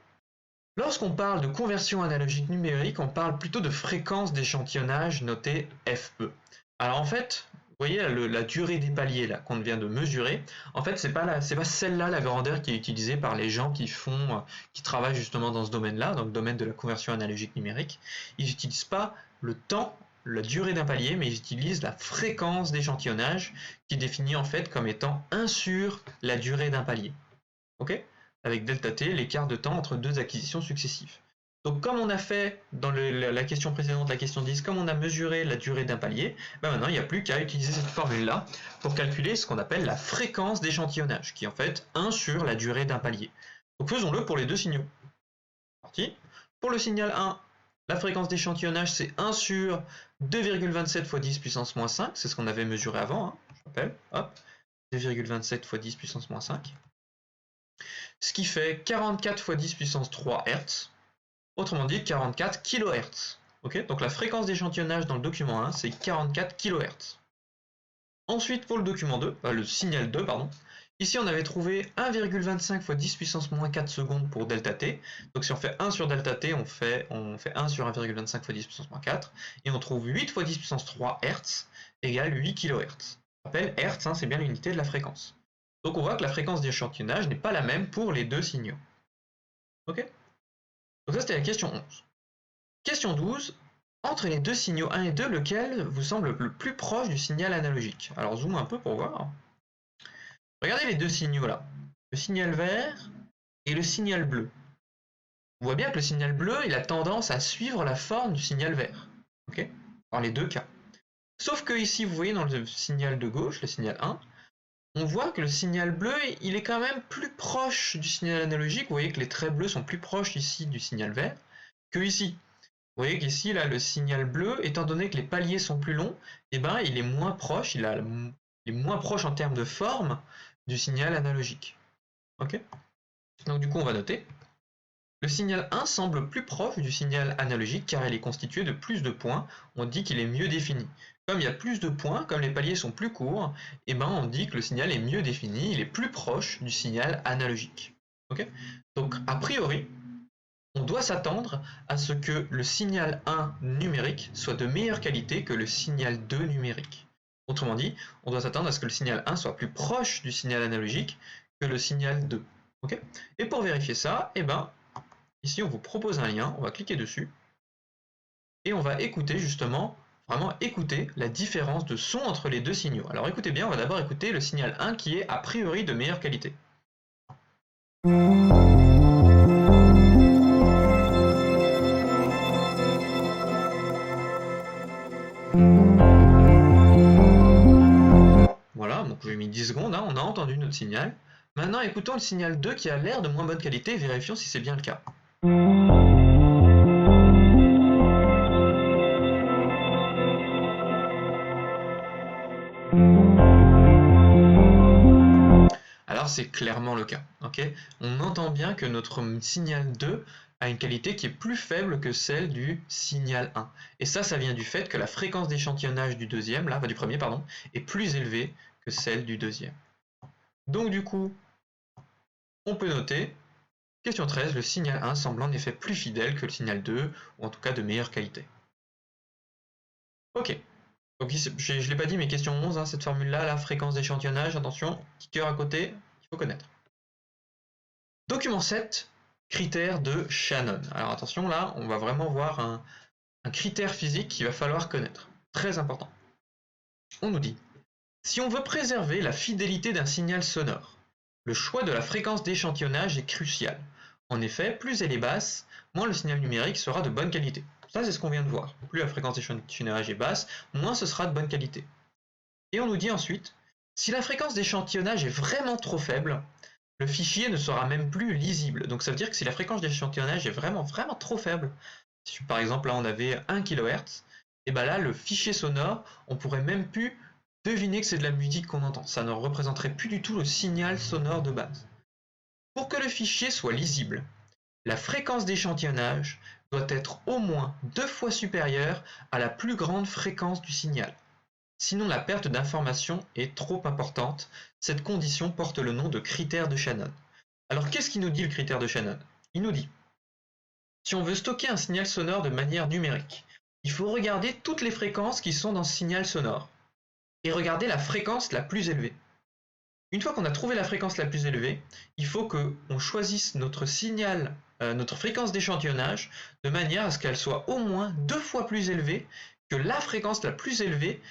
Lorsqu'on parle de conversion analogique numérique, on parle plutôt de fréquence d'échantillonnage notée FE. Alors en fait, vous voyez la durée des paliers là qu'on vient de mesurer. En fait, c'est pas celle-là la grandeur qui est utilisée par les gens qui travaillent justement dans ce domaine-là, dans le domaine de la conversion analogique numérique. Ils n'utilisent pas le temps, la durée d'un palier, mais ils utilisent la fréquence d'échantillonnage qui est définie en fait comme étant 1 sur la durée d'un palier. Ok ? Avec ΔT, l'écart de temps entre deux acquisitions successives. Donc comme on a fait dans la question précédente, la question 10, comme on a mesuré la durée d'un palier, maintenant il n'y a plus qu'à utiliser cette formule-là pour calculer ce qu'on appelle la fréquence d'échantillonnage, qui est en fait 1 sur la durée d'un palier. Donc faisons-le pour les deux signaux. Parti. Pour le signal 1, la fréquence d'échantillonnage c'est 1 sur 2,27 fois 10 puissance moins 5, c'est ce qu'on avait mesuré avant, hein, je rappelle, hop, 2,27 fois 10 puissance moins 5. Ce qui fait 44 fois 10 puissance 3 Hz, autrement dit 44 kHz. Okay, donc la fréquence d'échantillonnage dans le document 1, c'est 44 kHz. Ensuite, pour le document 2, le signal 2, pardon, ici on avait trouvé 1,25 fois 10 puissance moins 4 secondes pour ΔT. Donc si on fait 1 sur ΔT, on fait 1 sur 1,25 fois 10 puissance moins 4, et on trouve 8 fois 10 puissance 3 Hz égale 8 kHz. Je rappelle, Hz, hein, c'est bien l'unité de la fréquence. Donc on voit que la fréquence d'échantillonnage n'est pas la même pour les deux signaux. Ok? Donc ça c'était la question 11. Question 12. Entre les deux signaux 1 et 2, lequel vous semble le plus proche du signal analogique? Alors zoom un peu pour voir. Regardez les deux signaux là. Le signal vert et le signal bleu. On voit bien que le signal bleu, il a tendance à suivre la forme du signal vert. Ok? Dans les deux cas. Sauf que ici, vous voyez dans le signal de gauche, le signal 1, on voit que le signal bleu, il est quand même plus proche du signal analogique. Vous voyez que les traits bleus sont plus proches ici du signal vert que ici. Vous voyez qu'ici, là, le signal bleu, étant donné que les paliers sont plus longs, il est moins proche, il est moins proche en termes de forme du signal analogique. Ok ? Donc du coup, on va noter. Le signal 1 semble plus proche du signal analogique car il est constitué de plus de points. On dit qu'il est mieux défini. Comme il y a plus de points, comme les paliers sont plus courts, on dit que le signal est mieux défini, il est plus proche du signal analogique. Okay ? Donc a priori, on doit s'attendre à ce que le signal 1 numérique soit de meilleure qualité que le signal 2 numérique. Autrement dit, on doit s'attendre à ce que le signal 1 soit plus proche du signal analogique que le signal 2. Okay ? Et pour vérifier ça, ici on vous propose un lien, on va cliquer dessus, et on va écouter justement, vraiment écouter la différence de son entre les deux signaux. Alors écoutez bien, on va d'abord écouter le signal 1 qui est a priori de meilleure qualité. Voilà, donc j'ai mis 10 secondes, hein, on a entendu notre signal. Maintenant écoutons le signal 2 qui a l'air de moins bonne qualité, vérifions si c'est bien le cas. Alors c'est clairement le cas. Okay ? On entend bien que notre signal 2 a une qualité qui est plus faible que celle du signal 1. Et ça vient du fait que la fréquence d'échantillonnage du premier, est plus élevée que celle du deuxième. Donc du coup, on peut noter, question 13, le signal 1 semble en effet plus fidèle que le signal 2, ou en tout cas de meilleure qualité. Ok. Donc je ne l'ai pas dit, mais question 11, hein, cette formule-là, la fréquence d'échantillonnage, attention, petit cœur à côté, il faut connaître. Document 7, critères de Shannon. Alors attention, là, on va vraiment voir un critère physique qu'il va falloir connaître. Très important. On nous dit, si on veut préserver la fidélité d'un signal sonore, Le choix de la fréquence d'échantillonnage est crucial. En effet, plus elle est basse, moins le signal numérique sera de bonne qualité. Ça, c'est ce qu'on vient de voir. Plus la fréquence d'échantillonnage est basse, moins ce sera de bonne qualité. Et on nous dit ensuite, si la fréquence d'échantillonnage est vraiment trop faible, le fichier ne sera même plus lisible. Donc ça veut dire que si la fréquence d'échantillonnage est vraiment trop faible, si par exemple là on avait 1 kHz, et bien là le fichier sonore, on pourrait même plus deviner que c'est de la musique qu'on entend. Ça ne représenterait plus du tout le signal sonore de base. Pour que le fichier soit lisible, la fréquence d'échantillonnage doit être au moins 2 fois supérieure à la plus grande fréquence du signal. Sinon la perte d'information est trop importante. Cette condition porte le nom de critère de Shannon. Alors qu'est-ce qu'il nous dit le critère de Shannon? Il nous dit, si on veut stocker un signal sonore de manière numérique, il faut regarder toutes les fréquences qui sont dans ce signal sonore et regarder la fréquence la plus élevée. Une fois qu'on a trouvé la fréquence la plus élevée, il faut qu'on choisisse notre signal, notre fréquence d'échantillonnage de manière à ce qu'elle soit au moins 2 fois plus élevée que la fréquence la plus élevée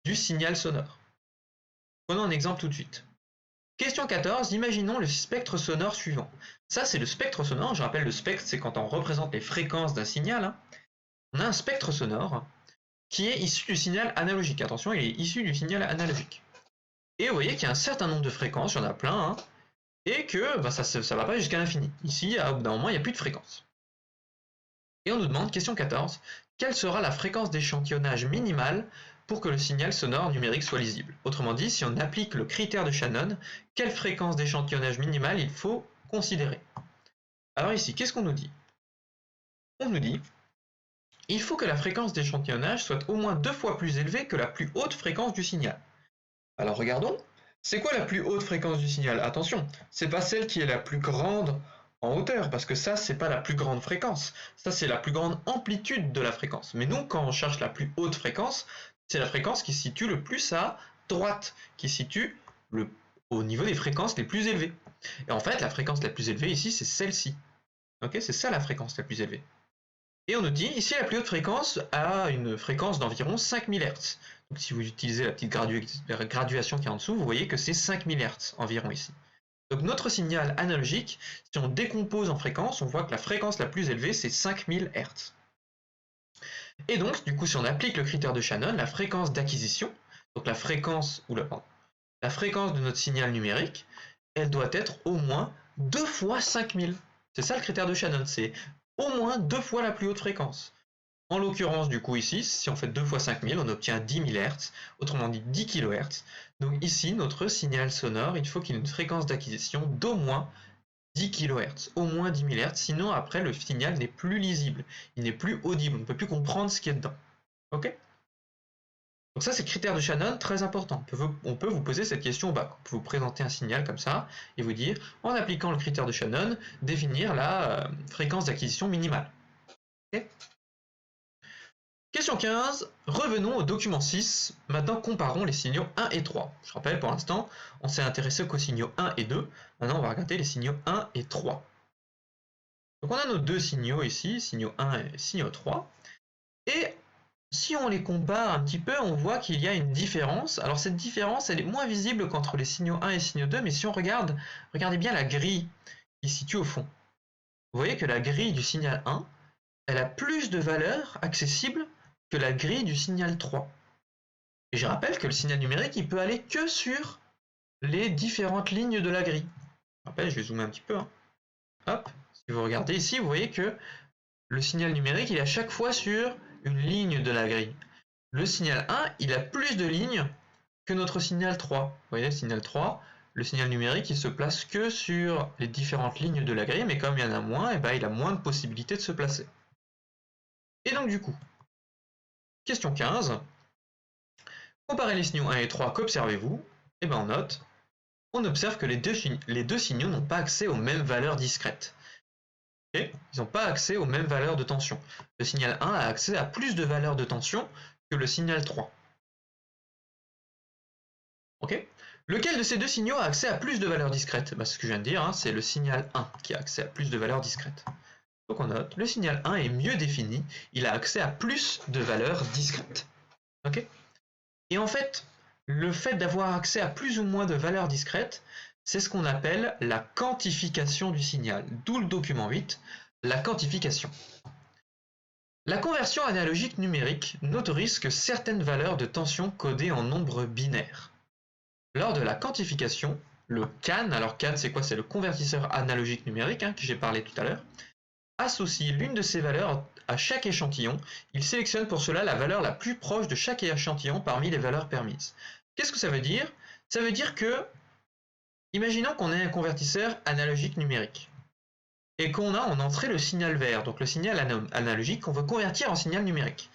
du signal sonore. Prenons un exemple tout de suite. Question 14, imaginons le spectre sonore suivant. Ça, c'est le spectre sonore. Je rappelle, le spectre, c'est quand on représente les fréquences d'un signal. On a un spectre sonore qui est issu du signal analogique. Attention, il est issu du signal analogique. Et vous voyez qu'il y a un certain nombre de fréquences, il y en a plein, et que ça ne va pas jusqu'à l'infini. Ici, au bout d'un moment, il n'y a plus de fréquences. Et on nous demande, question 14, quelle sera la fréquence d'échantillonnage minimale pour que le signal sonore numérique soit lisible? Autrement dit, si on applique le critère de Shannon, quelle fréquence d'échantillonnage minimale il faut considérer? Alors ici, qu'est-ce qu'on nous dit? On nous dit, il faut que la fréquence d'échantillonnage soit au moins 2 fois plus élevée que la plus haute fréquence du signal. Alors regardons, c'est quoi la plus haute fréquence du signal? Attention, c'est pas celle qui est la plus grande en hauteur, parce que ça, c'est pas la plus grande fréquence. Ça, c'est la plus grande amplitude de la fréquence. Mais nous, quand on cherche la plus haute fréquence, c'est la fréquence qui se situe le plus à droite, qui se situe au niveau des fréquences les plus élevées. Et en fait, la fréquence la plus élevée ici, c'est celle-ci. Okay, c'est ça la fréquence la plus élevée. Et on nous dit, ici, la plus haute fréquence a une fréquence d'environ 5000 Hz. Donc si vous utilisez la petite graduation qui est en dessous, vous voyez que c'est 5000 Hz environ ici. Donc notre signal analogique, si on décompose en fréquences, on voit que la fréquence la plus élevée, c'est 5000 Hz. Et donc, du coup, si on applique le critère de Shannon, la fréquence d'acquisition, donc la fréquence de notre signal numérique, elle doit être au moins 2 fois 5000. C'est ça le critère de Shannon, c'est au moins 2 fois la plus haute fréquence. En l'occurrence, du coup, ici, si on fait 2 fois 5000, on obtient 10 000 Hz, autrement dit 10 kHz. Donc ici, notre signal sonore, il faut qu'il ait une fréquence d'acquisition d'au moins 10 kHz, au moins 10 000 Hz, sinon après le signal n'est plus lisible, il n'est plus audible, on ne peut plus comprendre ce qui est dedans. Ok? Donc ça c'est le critère de Shannon, très important. On peut vous poser cette question au bac. On peut vous présenter un signal comme ça et vous dire, en appliquant le critère de Shannon, définir la fréquence d'acquisition minimale. Okay? Question 15, revenons au document 6, maintenant comparons les signaux 1 et 3. Je rappelle, pour l'instant, on s'est intéressé qu'aux signaux 1 et 2, maintenant on va regarder les signaux 1 et 3. Donc on a nos deux signaux ici, signaux 1 et signaux 3, et si on les compare un petit peu, on voit qu'il y a une différence. Alors cette différence, elle est moins visible qu'entre les signaux 1 et signaux 2, mais si on regarde, regardez bien la grille qui se situe au fond. Vous voyez que la grille du signal 1, elle a plus de valeurs accessibles que la grille du signal 3. Et je rappelle que le signal numérique, il peut aller que sur les différentes lignes de la grille. Je rappelle, je vais zoomer un petit peu. Hop, si vous regardez ici, vous voyez que le signal numérique, il est à chaque fois sur une ligne de la grille. Le signal 1, il a plus de lignes que notre signal 3. Vous voyez, le signal 3, le signal numérique, il se place que sur les différentes lignes de la grille, mais comme il y en a moins, et ben, il a moins de possibilités de se placer. Et donc du coup, question 15, comparez les signaux 1 et 3, qu'observez-vous? Et ben on note, on observe que les deux signaux n'ont pas accès aux mêmes valeurs discrètes. Okay, ils n'ont pas accès aux mêmes valeurs de tension. Le signal 1 a accès à plus de valeurs de tension que le signal 3. Okay, lequel de ces deux signaux a accès à plus de valeurs discrètes? C'est ce que je viens de dire, c'est le signal 1 qui a accès à plus de valeurs discrètes. Donc on note, le signal 1 est mieux défini, il a accès à plus de valeurs discrètes. Okay, et en fait, le fait d'avoir accès à plus ou moins de valeurs discrètes, c'est ce qu'on appelle la quantification du signal, d'où le document 8, la quantification. La conversion analogique numérique n'autorise que certaines valeurs de tension codées en nombres binaires. Lors de la quantification, le CAN, alors CAN c'est quoi? C'est le convertisseur analogique numérique que j'ai parlé tout à l'heure, associe l'une de ces valeurs à chaque échantillon. Il sélectionne pour cela la valeur la plus proche de chaque échantillon parmi les valeurs permises. Qu'est-ce que ça veut dire? Ça veut dire que, imaginons qu'on ait un convertisseur analogique numérique et qu'on a en entrée le signal vert, donc le signal analogique qu'on veut convertir en signal numérique.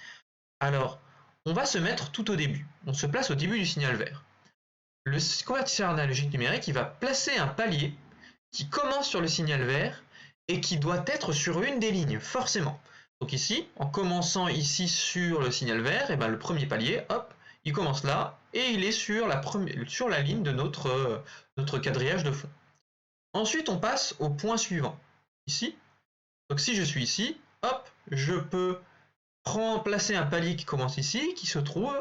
Alors, on va se mettre tout au début. On se place au début du signal vert. Le convertisseur analogique numérique, il va placer un palier qui commence sur le signal vert et qui doit être sur une des lignes, forcément. Donc ici, en commençant ici sur le signal vert, et ben le premier palier, hop, il commence là, et il est sur la ligne de notre quadrillage de fond. Ensuite, on passe au point suivant, ici. Donc si je suis ici, hop, je peux placer un palier qui commence ici, qui se trouve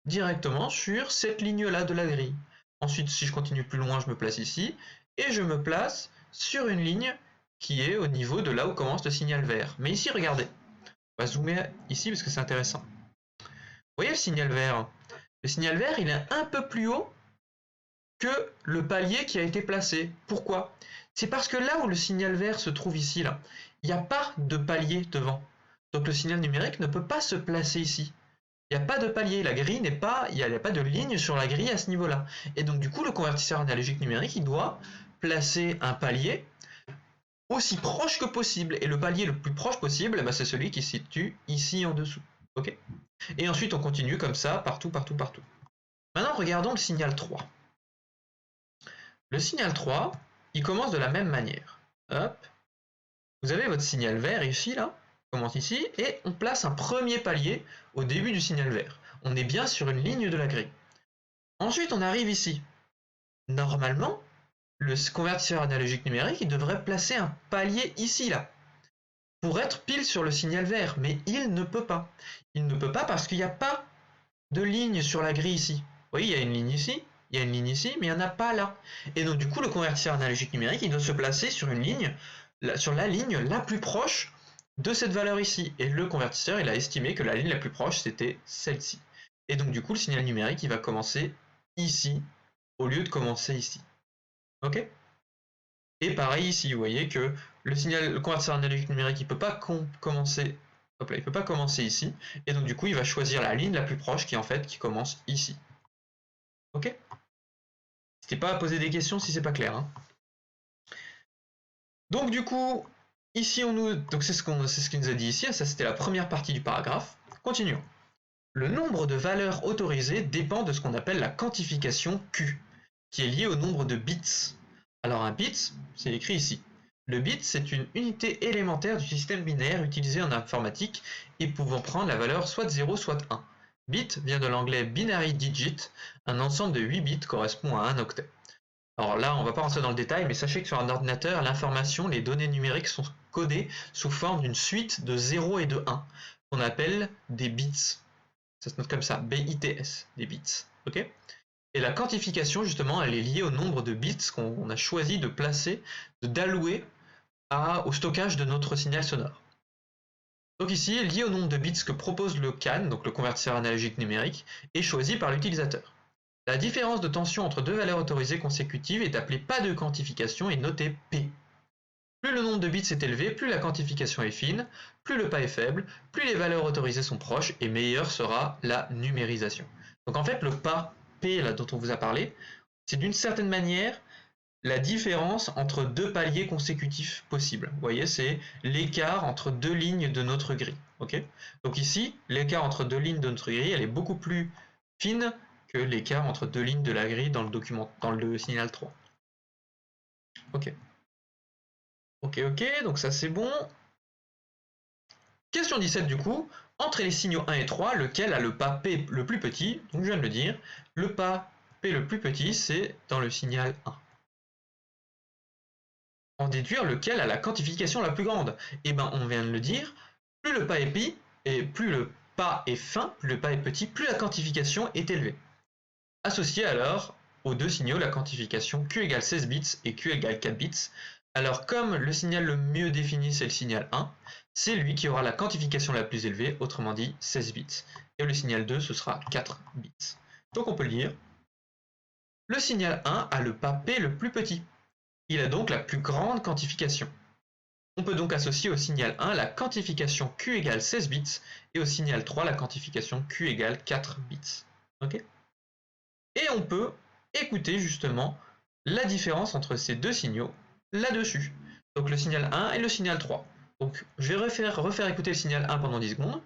directement sur cette ligne-là de la grille. Ensuite, si je continue plus loin, je me place ici, et je me place sur une ligne qui est au niveau de là où commence le signal vert. Mais ici, regardez, on va zoomer ici parce que c'est intéressant. Vous voyez le signal vert? Le signal vert, il est un peu plus haut que le palier qui a été placé. Pourquoi? C'est parce que là où le signal vert se trouve ici, là, il n'y a pas de palier devant. Donc le signal numérique ne peut pas se placer ici. Il n'y a pas de palier, la grille n'est pas, il n'y a pas de ligne sur la grille à ce niveau-là. Et donc du coup, le convertisseur analogique numérique, il doit placer un palier aussi proche que possible. Et le palier le plus proche possible, c'est celui qui se situe ici en dessous. Ok? Et ensuite, on continue comme ça, partout, partout, partout. Maintenant, regardons le signal 3. Le signal 3, il commence de la même manière. Hop. Vous avez votre signal vert ici, là, commence ici, et on place un premier palier au début du signal vert. On est bien sur une ligne de la grille. Ensuite, on arrive ici. Normalement, le convertisseur analogique numérique, il devrait placer un palier ici, là, pour être pile sur le signal vert, mais il ne peut pas. Il ne peut pas parce qu'il n'y a pas de ligne sur la grille ici. Vous voyez, il y a une ligne ici, il y a une ligne ici, mais il n'y en a pas là. Et donc du coup, le convertisseur analogique numérique, il doit se placer sur une ligne, sur la ligne la plus proche de cette valeur ici. Et le convertisseur, il a estimé que la ligne la plus proche, c'était celle-ci. Et donc du coup, le signal numérique, il va commencer ici, au lieu de commencer ici. Ok? Et pareil ici, vous voyez que le convertisseur analogique numérique, il ne peut pas commencer. Hop là, il peut pas commencer ici, et donc du coup il va choisir la ligne la plus proche qui commence ici. Ok? N'hésitez pas à poser des questions si c'est pas clair. Donc du coup, ici donc c'est ce qu'il nous a dit ici, ça c'était la première partie du paragraphe. Continuons. Le nombre de valeurs autorisées dépend de ce qu'on appelle la quantification Q, qui est liée au nombre de bits. Alors un bit, c'est écrit ici. Le bit, c'est une unité élémentaire du système binaire utilisé en informatique et pouvant prendre la valeur soit 0 soit 1. Bit vient de l'anglais binary digit, un ensemble de 8 bits correspond à un octet. Alors là, on ne va pas rentrer dans le détail, mais sachez que sur un ordinateur, l'information, les données numériques sont codées sous forme d'une suite de 0 et de 1, qu'on appelle des bits. Ça se note comme ça, B-I-T-S, des bits. Ok ? Et la quantification, justement, elle est liée au nombre de bits qu'on a choisi de placer, d'allouer au stockage de notre signal sonore. Donc ici, lié au nombre de bits que propose le CAN, donc le convertisseur analogique numérique, est choisi par l'utilisateur. La différence de tension entre deux valeurs autorisées consécutives est appelée pas de quantification et notée P. Plus le nombre de bits est élevé, plus la quantification est fine, plus le pas est faible, plus les valeurs autorisées sont proches et meilleure sera la numérisation. Donc en fait, le pas P là, dont on vous a parlé, c'est d'une certaine manière la différence entre deux paliers consécutifs possibles. Vous voyez, c'est l'écart entre deux lignes de notre grille. Okay ? Donc ici, l'écart entre deux lignes de notre grille, elle est beaucoup plus fine que l'écart entre deux lignes de la grille dans le signal 3. Ok. Ok, donc ça c'est bon. Question 17 du coup. Entre les signaux 1 et 3, lequel a le pas P le plus petit? Donc je viens de le dire. Le pas P le plus petit, c'est dans le signal 1. En déduire lequel a la quantification la plus grande? Eh bien, on vient de le dire, plus le pas est petit, et plus le pas est fin, plus le pas est petit, plus la quantification est élevée. Associez alors aux deux signaux la quantification Q égale 16 bits et Q égale 4 bits. Alors comme le signal le mieux défini c'est le signal 1, c'est lui qui aura la quantification la plus élevée, autrement dit 16 bits. Et le signal 2 ce sera 4 bits. Donc on peut le dire, le signal 1 a le pas P le plus petit. Il a donc la plus grande quantification. On peut donc associer au signal 1 la quantification Q égale 16 bits et au signal 3 la quantification Q égale 4 bits. Okay, et on peut écouter justement la différence entre ces deux signaux là-dessus. Donc le signal 1 et le signal 3. Donc je vais refaire écouter le signal 1 pendant 10 secondes.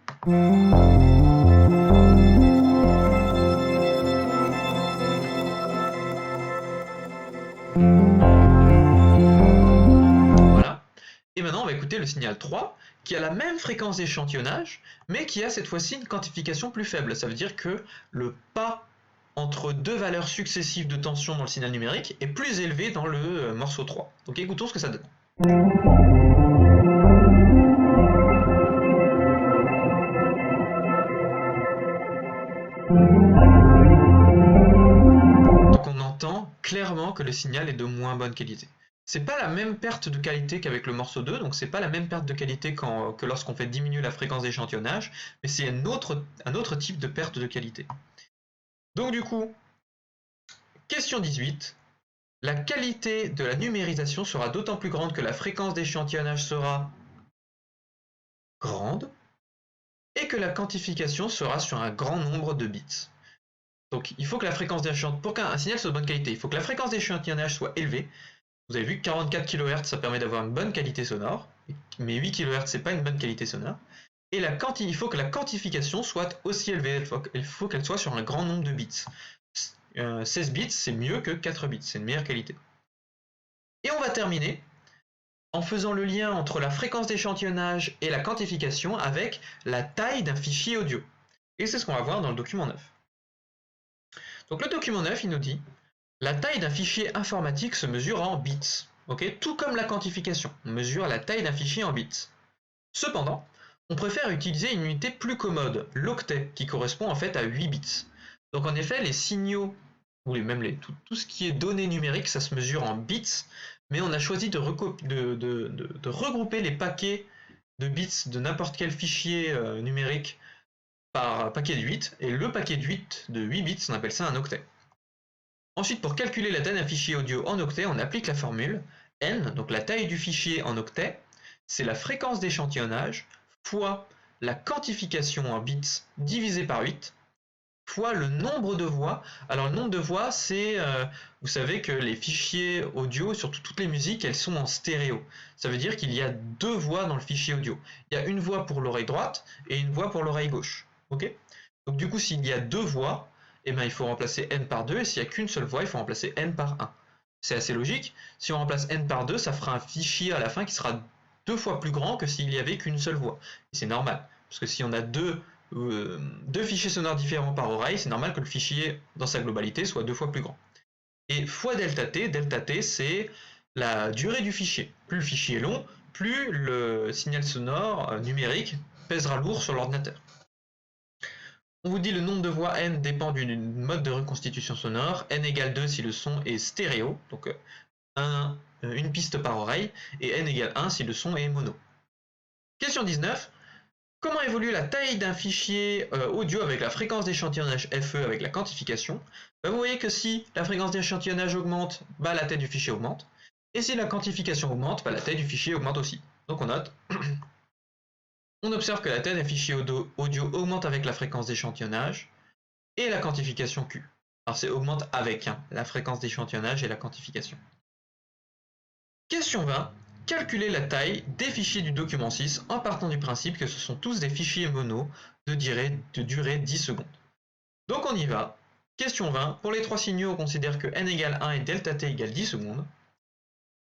Voilà. Et maintenant on va écouter le signal 3 qui a la même fréquence d'échantillonnage mais qui a cette fois-ci une quantification plus faible. Ça veut dire que le pas entre deux valeurs successives de tension dans le signal numérique est plus élevé dans le morceau 3. Donc écoutons ce que ça donne. Donc on entend clairement que le signal est de moins bonne qualité. C'est pas la même perte de qualité qu'avec le morceau 2, donc c'est pas la même perte de qualité que lorsqu'on fait diminuer la fréquence d'échantillonnage, mais c'est un autre type de perte de qualité. Donc du coup, question 18, la qualité de la numérisation sera d'autant plus grande que la fréquence d'échantillonnage sera grande et que la quantification sera sur un grand nombre de bits. Donc il faut que la fréquence d'échantillonnage, pour qu'un signal soit de bonne qualité, il faut que la fréquence d'échantillonnage soit élevée. Vous avez vu que 44 kHz ça permet d'avoir une bonne qualité sonore, mais 8 kHz c'est pas une bonne qualité sonore. Et il faut que la quantification soit aussi élevée, il faut qu'elle soit sur un grand nombre de bits. 16 bits c'est mieux que 4 bits, c'est une meilleure qualité. Et on va terminer en faisant le lien entre la fréquence d'échantillonnage et la quantification avec la taille d'un fichier audio. Et c'est ce qu'on va voir dans le document 9. Donc le document 9 il nous dit la taille d'un fichier informatique se mesure en bits, okay, tout comme la quantification, on mesure la taille d'un fichier en bits. Cependant, on préfère utiliser une unité plus commode, l'octet, qui correspond en fait à 8 bits. Donc en effet, les signaux, ou tout ce qui est données numériques, ça se mesure en bits, mais on a choisi de regrouper les paquets de bits de n'importe quel fichier numérique par paquet de 8, et le paquet de 8 bits, on appelle ça un octet. Ensuite, pour calculer la taille d'un fichier audio en octet, on applique la formule n, donc la taille du fichier en octet, c'est la fréquence d'échantillonnage fois la quantification en bits divisé par 8, fois le nombre de voix. Alors le nombre de voix, c'est, vous savez que les fichiers audio, surtout toutes les musiques, elles sont en stéréo. Ça veut dire qu'il y a deux voix dans le fichier audio. Il y a une voix pour l'oreille droite et une voix pour l'oreille gauche. Okay, donc du coup, s'il y a deux voix, eh bien, il faut remplacer n par 2, et s'il n'y a qu'une seule voix, il faut remplacer n par 1. C'est assez logique. Si on remplace n par 2, ça fera un fichier à la fin qui sera 2 fois plus grand que s'il n'y avait qu'une seule voix. C'est normal, parce que si on a deux fichiers sonores différents par oreille, c'est normal que le fichier, dans sa globalité, soit 2 fois plus grand. Et fois delta t c'est la durée du fichier. Plus le fichier est long, plus le signal sonore numérique pèsera lourd sur l'ordinateur. On vous dit le nombre de voix n dépend du mode de reconstitution sonore, n égale 2 si le son est stéréo, donc une piste par oreille, et n égale 1 si le son est mono. Question 19. Comment évolue la taille d'un fichier audio avec la fréquence d'échantillonnage FE avec la quantification? Vous voyez que si la fréquence d'échantillonnage augmente, la taille du fichier augmente, et si la quantification augmente, la taille du fichier augmente aussi. Donc on note... On observe que la taille d'un fichier audio augmente avec la fréquence d'échantillonnage et la quantification Q. Alors c'est augmente avec la fréquence d'échantillonnage et la quantification. Question 20. Calculer la taille des fichiers du document 6 en partant du principe que ce sont tous des fichiers mono de durée 10 secondes. Donc on y va. Question 20. Pour les trois signaux, on considère que n égale 1 et delta t égale 10 secondes.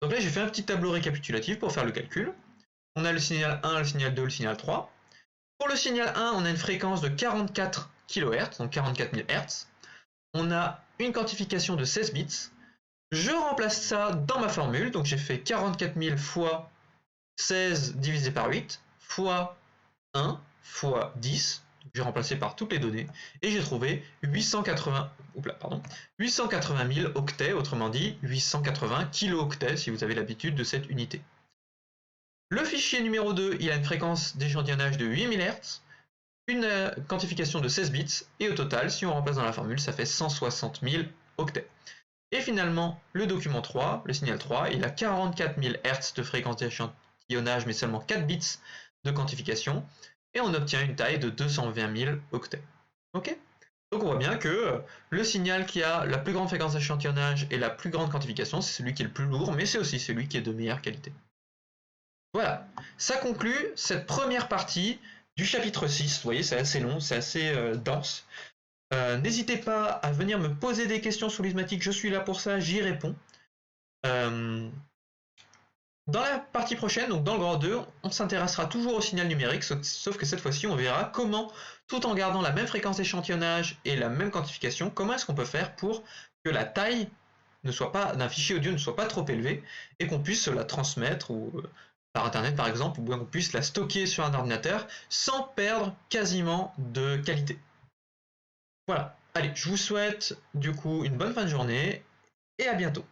Donc là j'ai fait un petit tableau récapitulatif pour faire le calcul. On a le signal 1, le signal 2, le signal 3. Pour le signal 1, on a une fréquence de 44 kHz, donc 44 000 Hz. On a une quantification de 16 bits. Je remplace ça dans ma formule, donc j'ai fait 44 000 fois 16 divisé par 8, fois 1, fois 10, J'ai remplacé par toutes les données et j'ai trouvé 880 000 octets, autrement dit 880 kilooctets si vous avez l'habitude de cette unité. Le fichier numéro 2, il a une fréquence d'échantillonnage de 8000 Hz, une quantification de 16 bits, et au total, si on remplace dans la formule, ça fait 160 000 octets. Et finalement, le document 3, le signal 3, il a 44 000 Hz de fréquence d'échantillonnage, mais seulement 4 bits de quantification, et on obtient une taille de 220 000 octets. Ok ? Donc on voit bien que le signal qui a la plus grande fréquence d'échantillonnage et la plus grande quantification, c'est celui qui est le plus lourd, mais c'est aussi celui qui est de meilleure qualité. Voilà, ça conclut cette première partie du chapitre 6. Vous voyez, c'est assez long, c'est assez dense. N'hésitez pas à venir me poser des questions sur l'ismatique, je suis là pour ça, j'y réponds. Dans la partie prochaine, donc dans le grand 2, on s'intéressera toujours au signal numérique, sauf que cette fois-ci, on verra comment, tout en gardant la même fréquence d'échantillonnage et la même quantification, comment est-ce qu'on peut faire pour que la taille d'un fichier audio ne soit pas trop élevée et qu'on puisse la transmettre par internet par exemple, ou bien qu'on puisse la stocker sur un ordinateur sans perdre quasiment de qualité. Voilà, allez, je vous souhaite du coup une bonne fin de journée et à bientôt.